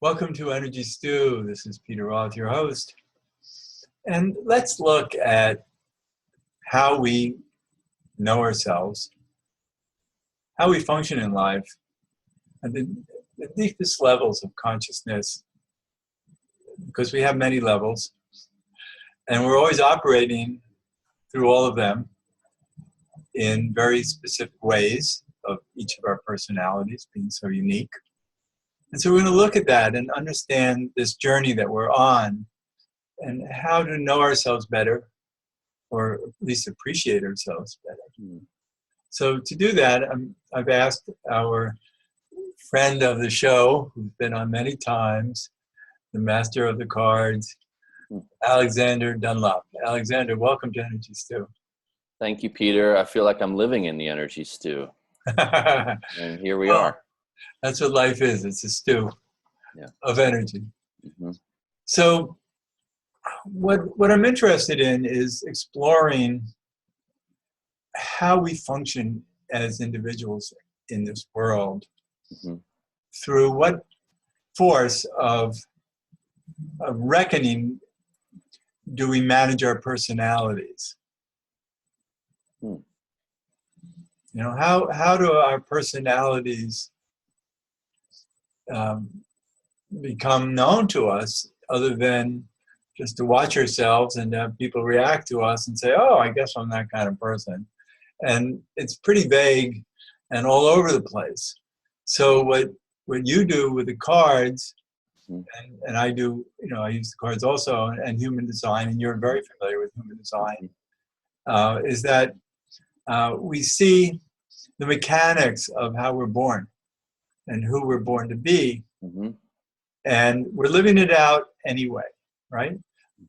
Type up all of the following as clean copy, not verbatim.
Welcome to Energy Stew. This is Peter Roth, your host. And let's look at how we know ourselves, how we function in life, and the deepest levels of consciousness, because we have many levels, and we're always operating through all of them in very specific ways of each of our personalities being so unique. And so we're going to look at that and understand this journey that we're on and how to know ourselves better, or at least appreciate ourselves better. So to do that, I've asked our friend of the show, who's been on many times, the master of the cards, Alexander Dunlop. Alexander, welcome to Energy Stew. Thank you, Peter. I feel like I'm living in the Energy Stew. And here we are. That's what life is. It's a stew of energy. Mm-hmm. So what I'm interested in is exploring how we function as individuals in this world through what force of reckoning do we manage our personalities? You know, how do our personalities become known to us, other than just to watch ourselves and have people react to us and say, oh, I guess I'm that kind of person. And it's pretty vague and all over the place. So what you do with the cards, and I do, you know, I use the cards also, and human design, and you're very familiar with human design, is that we see the mechanics of how we're born and who we're born to be. And we're living it out anyway, right?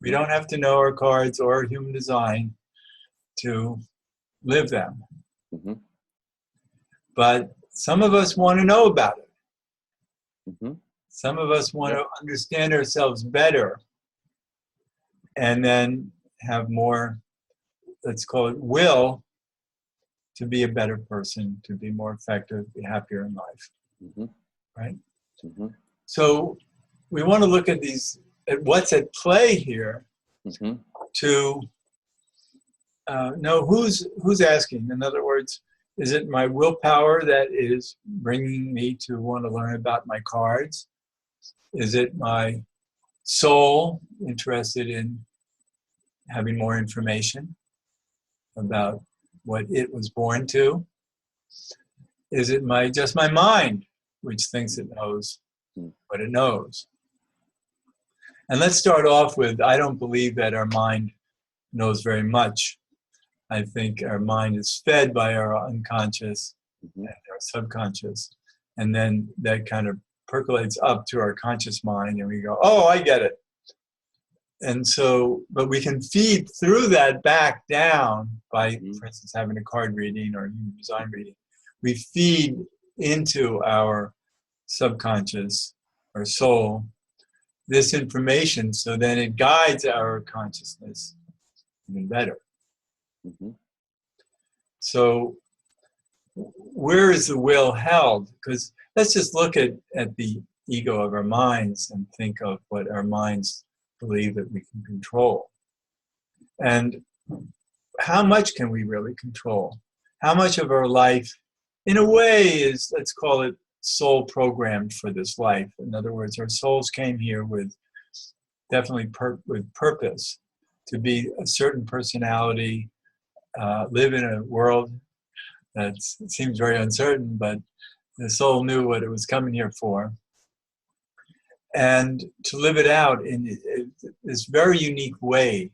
We don't have to know our cards or human design to live them. But some of us want to know about it. Some of us want to understand ourselves better and then have more, let's call it will, to be a better person, to be more effective, be happier in life. Right? So we want to look at at what's at play here to know who's asking. In other words, is it my willpower that is bringing me to want to learn about my cards? Is it my soul interested in having more information about what it was born to? Is it just my mind, which thinks it knows what it knows? And let's start off with, I don't believe that our mind knows very much. I think our mind is fed by our unconscious and our subconscious. And then that kind of percolates up to our conscious mind and we go, oh, I get it. And so, but we can feed through that back down by, for instance, having a card reading or a human design reading. We feed into our subconscious, our soul, this information, so then it guides our consciousness even better. So where is the will held? Because let's just look at the ego of our minds and think of what our minds believe that we can control. And how much can we really control? How much of our life, in a way, is, let's call it, soul programmed for this life? In other words, our souls came here with definitely with purpose to be a certain personality, live in a world that seems very uncertain, but the soul knew what it was coming here for, and to live it out in this very unique way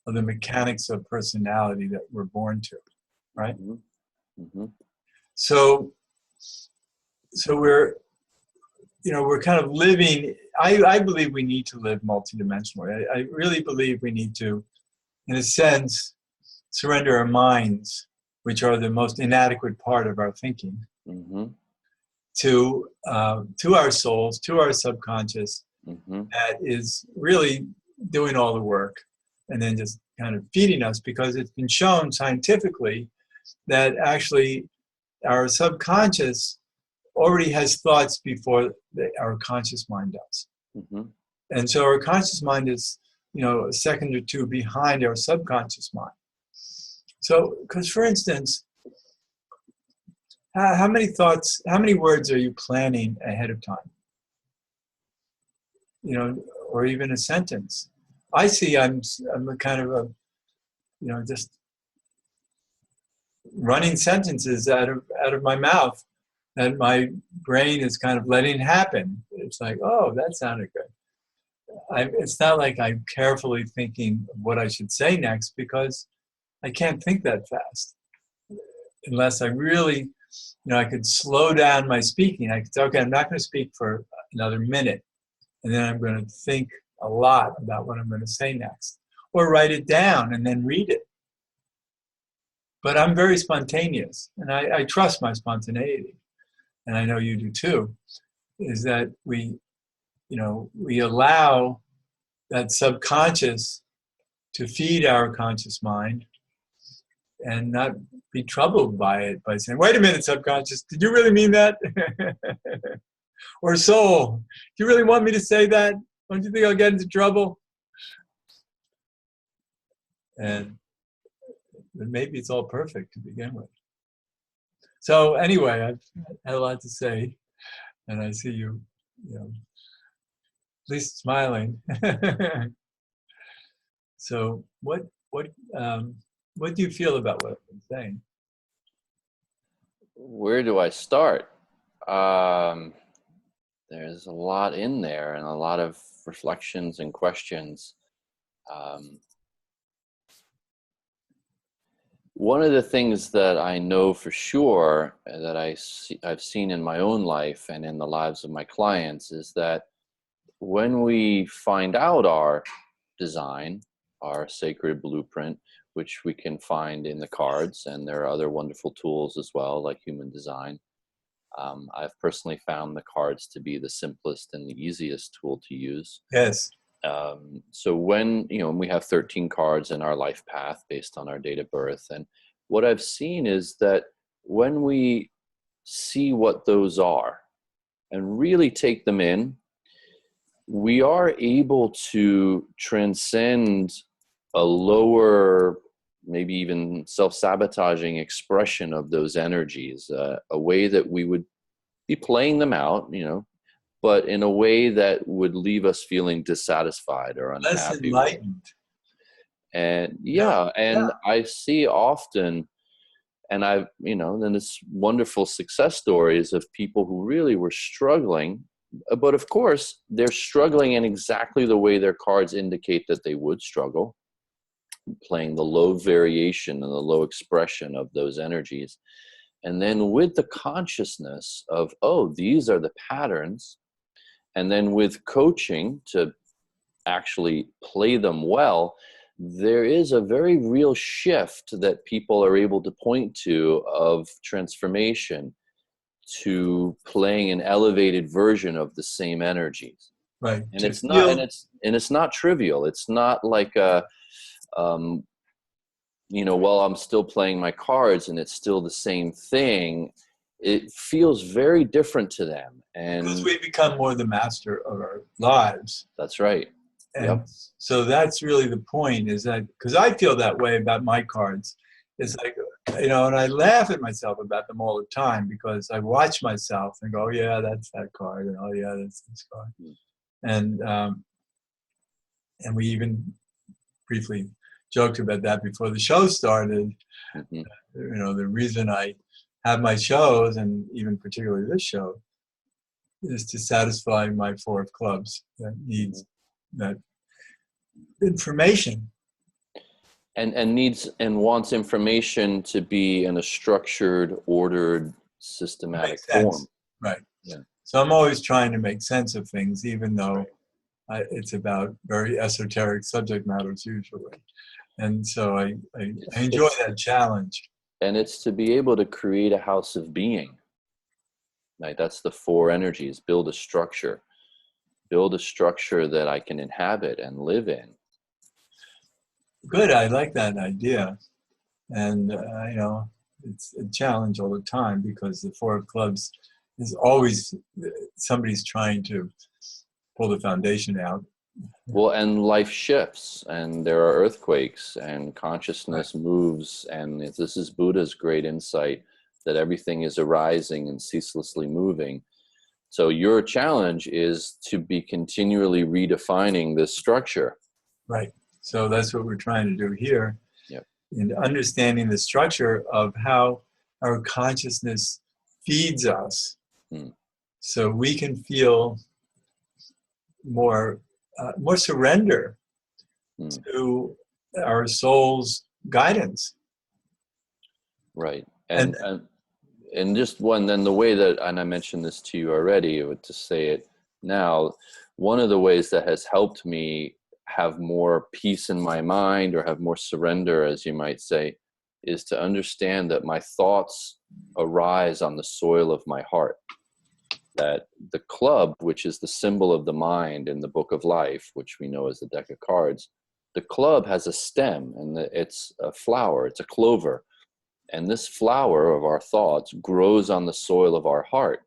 of the mechanics of personality that we're born to, right? So we're, you know, we're kind of living, I believe we need to live multidimensionally. I really believe we need to, in a sense, surrender our minds, which are the most inadequate part of our thinking, to our souls, to our subconscious, that is really doing all the work and then just kind of feeding us, because it's been shown scientifically that actually our subconscious already has thoughts before our conscious mind does. Mm-hmm. And so our conscious mind is, a second or two behind our subconscious mind. So, because for instance, how many words are you planning ahead of time? Or even a sentence. I see I'm a kind of a, just running sentences out of my mouth that my brain is kind of letting happen. It's like, oh, that sounded good. It's not like I'm carefully thinking what I should say next, because I can't think that fast unless I really, I could slow down my speaking. I could say, okay, I'm not going to speak for another minute, and then I'm going to think a lot about what I'm going to say next, or write it down and then read it. But I'm very spontaneous, and I trust my spontaneity, and I know you do too, is that we allow that subconscious to feed our conscious mind and not be troubled by it, by saying, wait a minute, subconscious, did you really mean that? Or soul, do you really want me to say that? Don't you think I'll get into trouble? And maybe it's all perfect to begin with. So anyway, I've had a lot to say, and I see you, at least smiling. So what do you feel about what I've been saying? Where do I start? There's a lot in there, and a lot of reflections and questions. One of the things that I know for sure that I've seen in my own life and in the lives of my clients is that when we find out our design, our sacred blueprint, which we can find in the cards, and there are other wonderful tools as well, like human design. I've personally found the cards to be the simplest and the easiest tool to use. Yes. So when, we have 13 cards in our life path based on our date of birth. And what I've seen is that when we see what those are and really take them in, we are able to transcend a lower, maybe even self-sabotaging expression of those energies, a way that we would be playing them out, but in a way that would leave us feeling dissatisfied or unhappy. Less enlightened. And I see often, and I've, then it's wonderful success stories of people who really were struggling, but of course they're struggling in exactly the way their cards indicate that they would struggle, playing the low variation and the low expression of those energies. And then with the consciousness of, oh, these are the patterns, and then with coaching to actually play them well, there is a very real shift that people are able to point to of transformation to playing an elevated version of the same energies. Right. And it's not trivial. It's not like well, I'm still playing my cards and it's still the same thing. It feels very different to them. And because we become more the master of our lives. That's right. And so that's really the point, is that, because I feel that way about my cards. It's like, and I laugh at myself about them all the time, because I watch myself and go, oh yeah, that's that card, and oh yeah, that's this card. And we even briefly joked about that before the show started. Mm-hmm. The reason I have my shows, and even particularly this show, is to satisfy my four of clubs that needs that information. And needs and wants information to be in a structured, ordered, systematic form. Right. Yeah. So I'm always trying to make sense of things, even though it's about very esoteric subject matters usually. And so I enjoy that challenge. And it's to be able to create a house of being. Right? That's the four energies. Build a structure that I can inhabit and live in. Good. I like that idea. And, it's a challenge all the time, because the four of clubs there's always somebody's trying to pull the foundation out. Well, and life shifts, and there are earthquakes, and consciousness moves, and this is Buddha's great insight, that everything is arising and ceaselessly moving. So your challenge is to be continually redefining this structure. Right. So that's what we're trying to do here. Yep. In understanding the structure of how our consciousness feeds us, so we can feel more surrender to our soul's guidance. Right. And just one, then the way that, and I mentioned this to you already, but to say it now, one of the ways that has helped me have more peace in my mind, or have more surrender, as you might say, is to understand that my thoughts arise on the soil of my heart. That the club, which is the symbol of the mind in the Book of Life, which we know as the deck of cards, the club has a stem, and it's a flower, it's a clover. And this flower of our thoughts grows on the soil of our heart.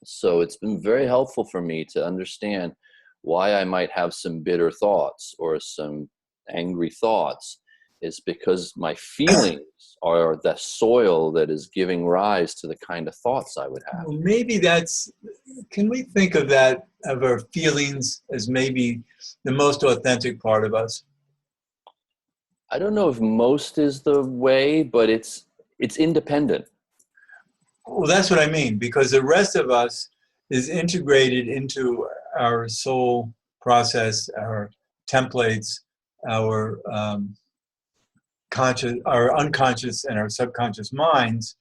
So it's been very helpful for me to understand why I might have some bitter thoughts or some angry thoughts, is because my feelings are the soil that is giving rise to the kind of thoughts I would have. Well, maybe can we think of that, of our feelings, as maybe the most authentic part of us? I don't know if most is the way, but it's independent. Well, that's what I mean, because the rest of us is integrated into our soul process, our templates, our our unconscious and our subconscious minds,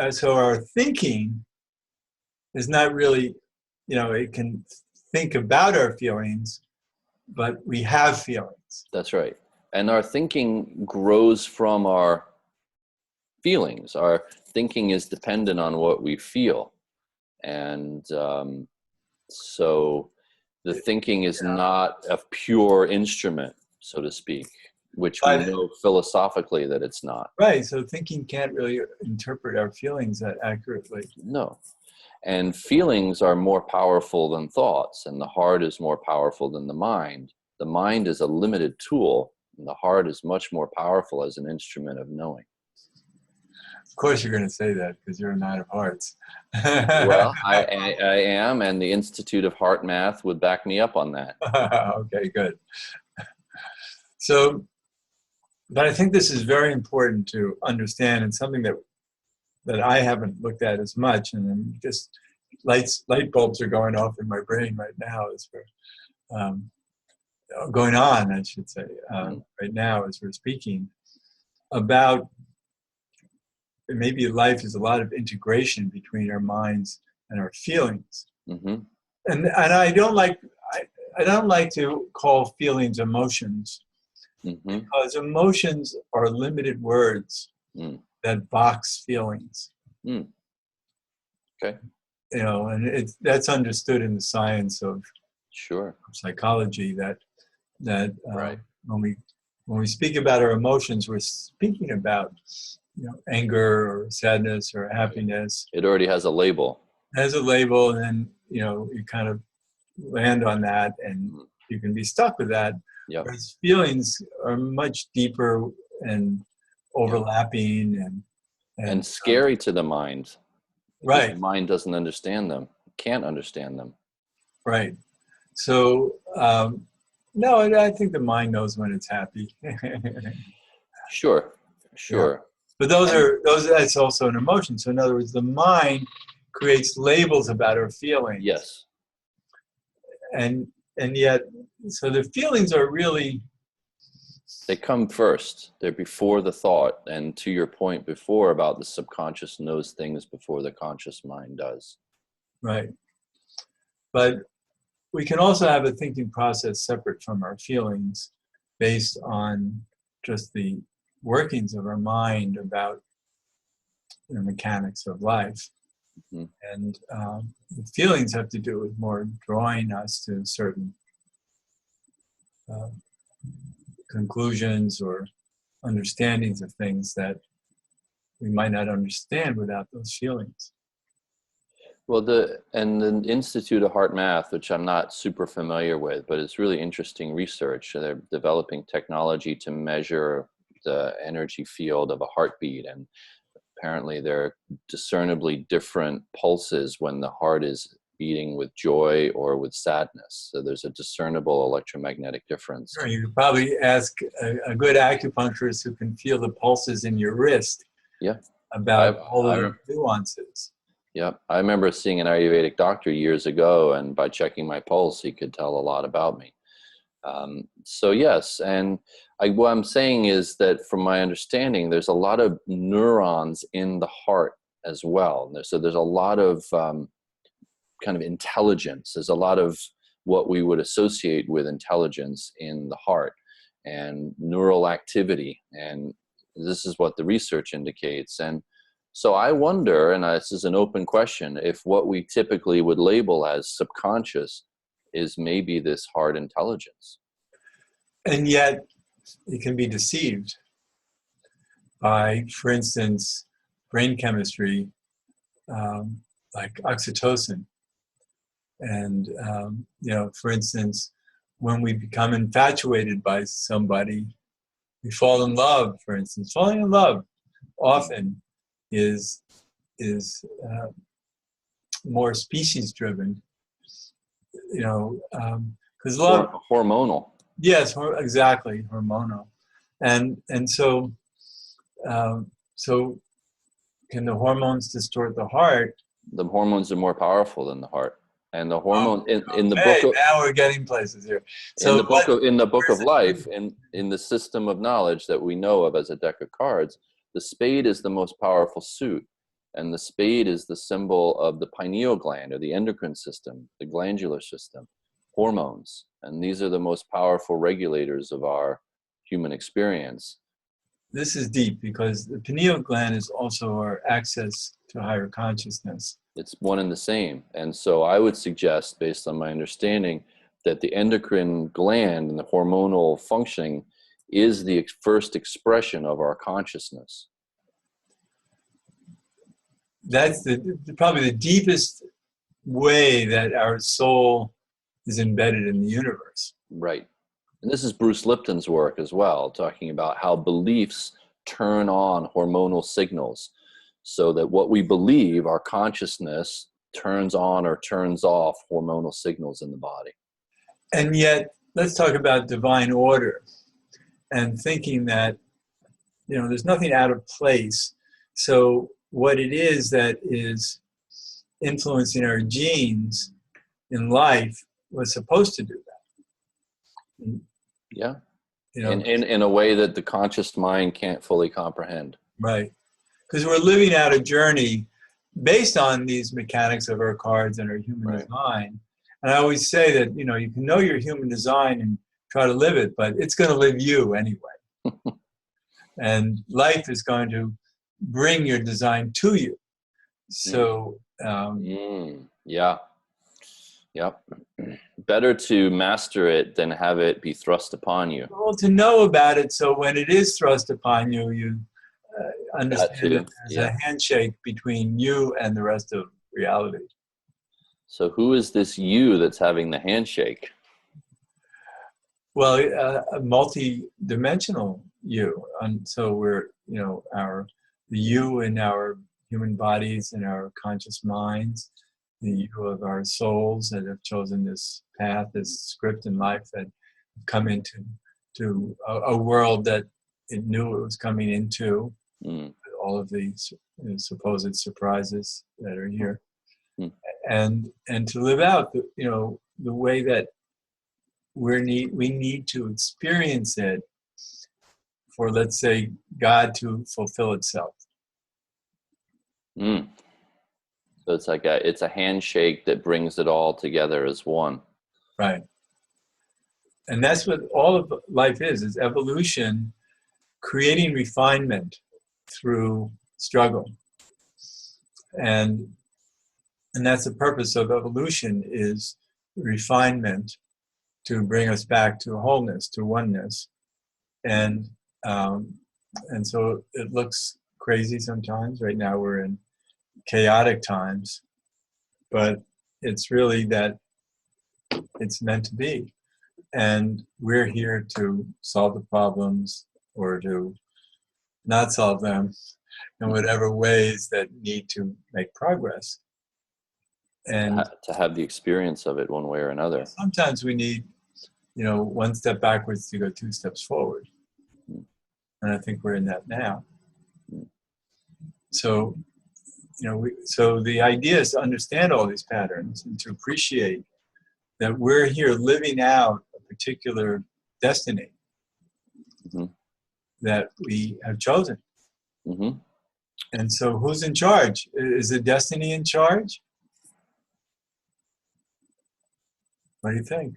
so our thinking is not really, it can think about our feelings, but we have feelings. That's right. And our thinking grows from our feelings. Our thinking is dependent on what we feel. And so the thinking is not a pure instrument, so to speak, which we know philosophically that it's not. Right. So thinking can't really interpret our feelings that accurately. No. And feelings are more powerful than thoughts, and the heart is more powerful than the mind. The mind is a limited tool, and the heart is much more powerful as an instrument of knowing. Of course you're going to say that, because you're a man of hearts. Well, I am, and the Institute of Heart Math would back me up on that. Okay, good. So, but I think this is very important to understand, and something that I haven't looked at as much, and I'm just light bulbs are going off in my brain right now as we're going on, I should say, right now as we're speaking about. Maybe life is a lot of integration between our minds and our feelings. Mm-hmm. And I don't like to call feelings emotions, because emotions are limited words that box feelings. Okay. And that's understood in the science of psychology, that right. when we speak about our emotions, we're speaking about anger or sadness or happiness. It already has a label. It has a label, and then you kind of land on that, and you can be stuck with that. Yep. Whereas feelings are much deeper and overlapping and scary to the mind. Right. The mind doesn't understand them, can't understand them. Right. So no, I think the mind knows when it's happy. Sure. Yeah. But that's also an emotion. So in other words, the mind creates labels about our feelings. Yes. And yet, so the feelings are really... They come first. They're before the thought. And to your point before about the subconscious knows things before the conscious mind does. Right. But we can also have a thinking process separate from our feelings, based on just the workings of our mind about the mechanics of life. And the feelings have to do with more drawing us to certain conclusions or understandings of things that we might not understand without those feelings. Well, the Institute of Heart Math, which I'm not super familiar with, but it's really interesting research. They're developing technology to measure the energy field of a heartbeat, and apparently there are discernibly different pulses when the heart is beating with joy or with sadness. So there's a discernible electromagnetic difference. Sure, you could probably ask a good acupuncturist who can feel the pulses in your wrist. Yeah, about all of the nuances. Yeah, I remember seeing an Ayurvedic doctor years ago, and by checking my pulse, he could tell a lot about me. So yes, and what I'm saying is that from my understanding, there's a lot of neurons in the heart as well. So there's a lot of kind of intelligence. There's a lot of what we would associate with intelligence in the heart and neural activity. And this is what the research indicates. And so I wonder, and this is an open question, if what we typically would label as subconscious is maybe this heart intelligence. And yet it can be deceived by, for instance, brain chemistry, like oxytocin. And, for instance, when we become infatuated by somebody, we fall in love, for instance. Falling in love often is more species driven, because love, hormonal. Yes, exactly, hormonal, and so can the hormones distort the heart? The hormones are more powerful than the heart, and the hormone in the book. book. Now we're getting places here. So in the book of life, in the system of knowledge that we know of as a deck of cards, the spade is the most powerful suit, and the spade is the symbol of the pineal gland or the endocrine system, the glandular system, hormones, and these are the most powerful regulators of our human experience. This is deep because the pineal gland is also our access to higher consciousness. It's one and the same. And so I would suggest, based on my understanding, that the endocrine gland and the hormonal functioning is the first expression of our consciousness. That's probably the deepest way that our soul is embedded in the universe. Right. And this is Bruce Lipton's work as well, talking about how beliefs turn on hormonal signals, so that what we believe, our consciousness, turns on or turns off hormonal signals in the body. And yet, let's talk about divine order and thinking that, there's nothing out of place. So what it is that is influencing our genes in life was supposed to do that. Yeah. In a way that the conscious mind can't fully comprehend. Right. Because we're living out a journey based on these mechanics of our cards and our human design. And I always say that, you can know your human design and try to live it, but it's going to live you anyway. And life is going to bring your design to you. So, yeah. Yep. Better to master it than have it be thrust upon you. Well, to know about it, so when it is thrust upon you, you understand that there's a handshake between you and the rest of reality. So who is this you that's having the handshake? Well, a multi-dimensional you. And so we're, the you in our human bodies and our conscious minds, the you of our souls that have chosen this path, this script in life, that have come into a world that it knew it was coming into, all of these supposed surprises that are here, and to live out the way that we need to experience it for, let's say, God to fulfill itself. So it's like it's a handshake that brings it all together as one. Right. And that's what all of life is evolution, creating refinement through struggle. And that's the purpose of evolution, is refinement to bring us back to wholeness, to oneness. And so it looks crazy sometimes. Right now we're in chaotic times, but it's really that it's meant to be. And we're here to solve the problems or to not solve them in whatever ways that need to make progress. And to have the experience of it one way or another. Sometimes we need, one step backwards to go two steps forward. And I think we're in that now. So, so the idea is to understand all these patterns and to appreciate that we're here living out a particular destiny that we have chosen. And so who's in charge? Is the destiny in charge? What do you think?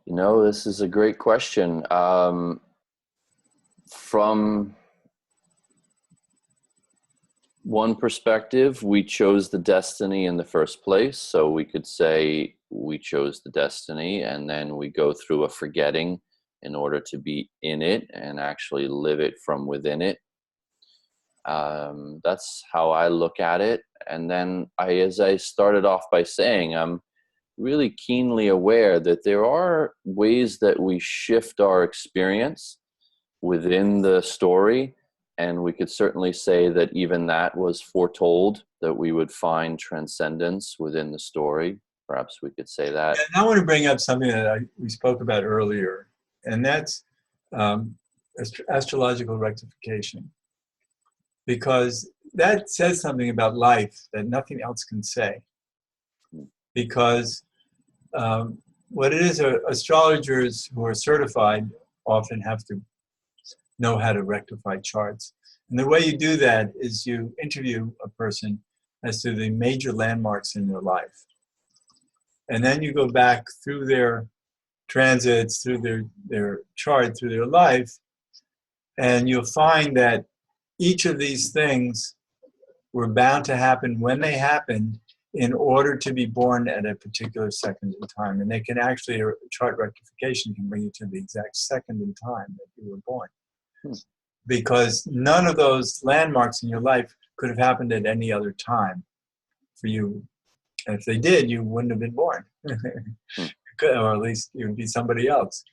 This is a great question. From one perspective, we chose the destiny in the first place. So we could say we chose the destiny, and then we go through a forgetting in order to be in it and actually live it from within it. That's how I look at it. And then as I started off by saying, I'm really keenly aware that there are ways that we shift our experience within the story. And we could certainly say that even that was foretold, that we would find transcendence within the story. Perhaps we could say that. And I want to bring up something that we spoke about earlier, and that's astrological rectification. Because that says something about life that nothing else can say. Because what it is, astrologers who are certified often have to know how to rectify charts. And the way you do that is you interview a person as to the major landmarks in their life. And then you go back through their transits, through their chart, through their life, and you'll find that each of these things were bound to happen when they happened in order to be born at a particular second in time. And they can actually, chart rectification can bring you to the exact second in time that you were born. Because none of those landmarks in your life could have happened at any other time for you. And if they did, you wouldn't have been born. Or at least you would be somebody else.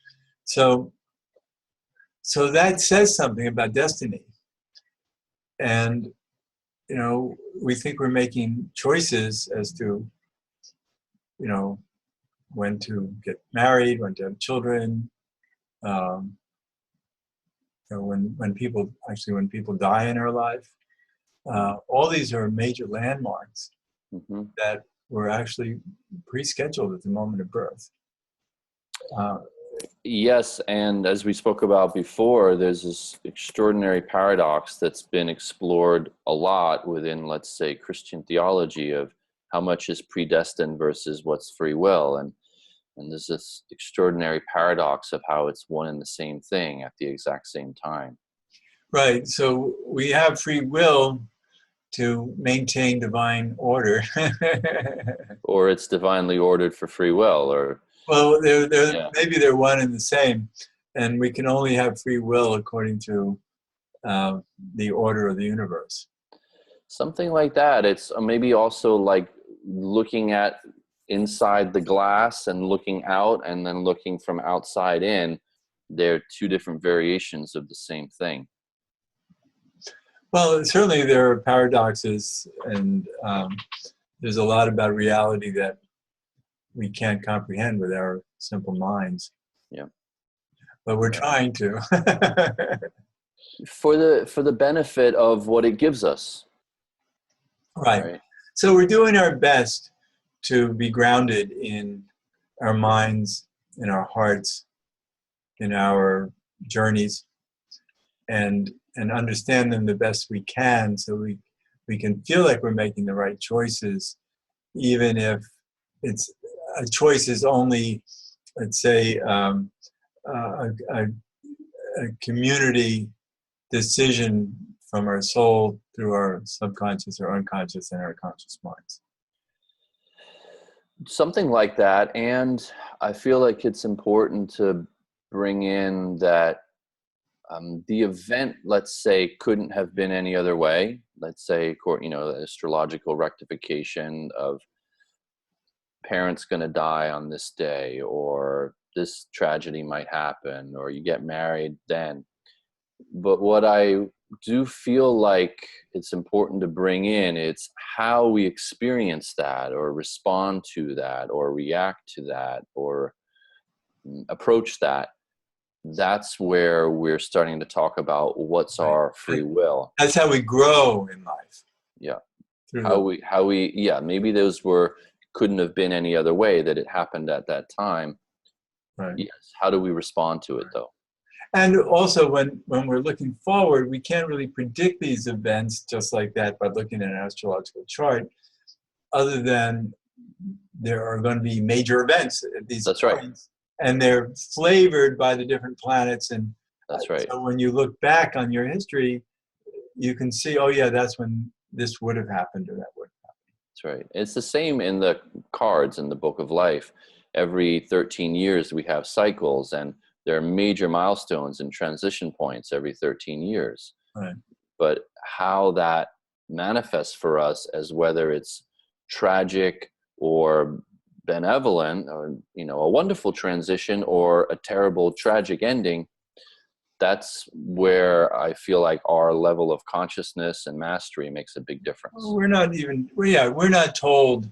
So that says something about destiny. And, we think we're making choices as to, when to get married, when to have children, when people die in our life. All these are major landmarks that were actually pre-scheduled at the moment of birth. Yes, and as we spoke about before, there's this extraordinary paradox that's been explored a lot within, let's say, Christian theology of how much is predestined versus what's free will. And there's this extraordinary paradox of how it's one and the same thing at the exact same time. Right. So we have free will to maintain divine order. Or it's divinely ordered for free will, or... Well, maybe they're one and the same, and we can only have free will according to the order of the universe. Something like that. It's maybe also like looking at inside the glass and looking out, and then looking from outside in. They're two different variations of the same thing. Well, certainly there are paradoxes, and there's a lot about reality that we can't comprehend with our simple minds. Yeah. But we're trying to. For the benefit of what it gives us. Right. So we're doing our best to be grounded in our minds, in our hearts, in our journeys, and understand them the best we can, so we can feel like we're making the right choices, even if it's a choice is only, let's say, a community decision from our soul through our subconscious or unconscious and our conscious minds. Something like that. And I feel like it's important to bring in that The event, let's say, couldn't have been any other way. Let's say, the astrological rectification of parents going to die on this day, or this tragedy might happen, or you get married then. But what I do feel like it's important to bring in, it's how we experience that, or respond to that, or react to that, or approach that. That's where we're starting to talk about what's our free will. That's how we grow in life. Yeah. Maybe those couldn't have been any other way, that it happened at that time. Right. Yes. How do we respond to it though? And also when we're looking forward, we can't really predict these events just like that by looking at an astrological chart, other than there are going to be major events at these That's points. right. And they're flavored by the different planets. And that's right. So when you look back on your history, you can see, oh yeah, that's when this would have happened, or that would have happened. That's right. It's the same in the cards in the Book of Life. Every 13 years we have cycles, and there are major milestones and transition points every 13 years. Right. But how that manifests for us, as whether it's tragic or benevolent, or a wonderful transition or a terrible tragic ending, that's where I feel like our level of consciousness and mastery makes a big difference. We're not told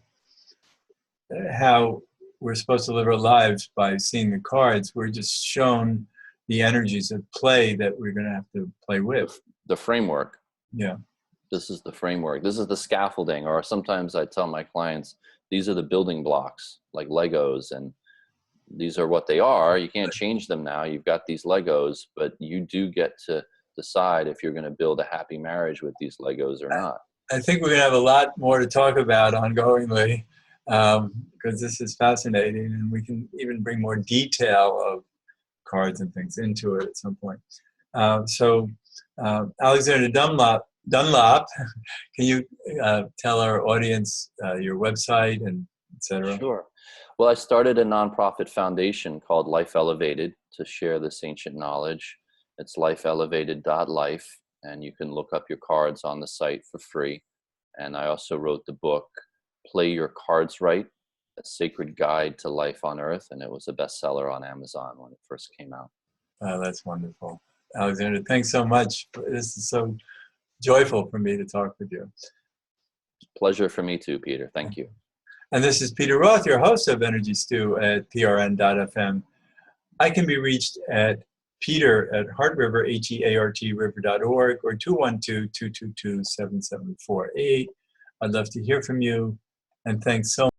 how we're supposed to live our lives by seeing the cards. We're just shown the energies at play that we're going to have to play with. The framework. Yeah. This is the framework. This is the scaffolding. Or sometimes I tell my clients, these are the building blocks, like Legos, and these are what they are. You can't change them now. You've got these Legos, but you do get to decide if you're going to build a happy marriage with these Legos or not. I think we're going to have a lot more to talk about ongoingly, because this is fascinating, and we can even bring more detail of cards and things into it at some point. Alexander Dunlop, can you tell our audience your website and et cetera? Sure. Well, I started a nonprofit foundation called Life Elevated to share this ancient knowledge. It's lifeelevated.life, and you can look up your cards on the site for free. And I also wrote the book, Play Your Cards Right, A Sacred Guide to Life on Earth, and it was a bestseller on Amazon when it first came out. That's wonderful. Alexander, thanks so much. This is so joyful for me to talk with you. Pleasure for me too, Peter. Thank you. And this is Peter Roth, your host of Energy Stew at prn.fm. I can be reached at peter@heartriver, HEARTriver.org, or 212-222-7748. I'd love to hear from you, and thanks so much.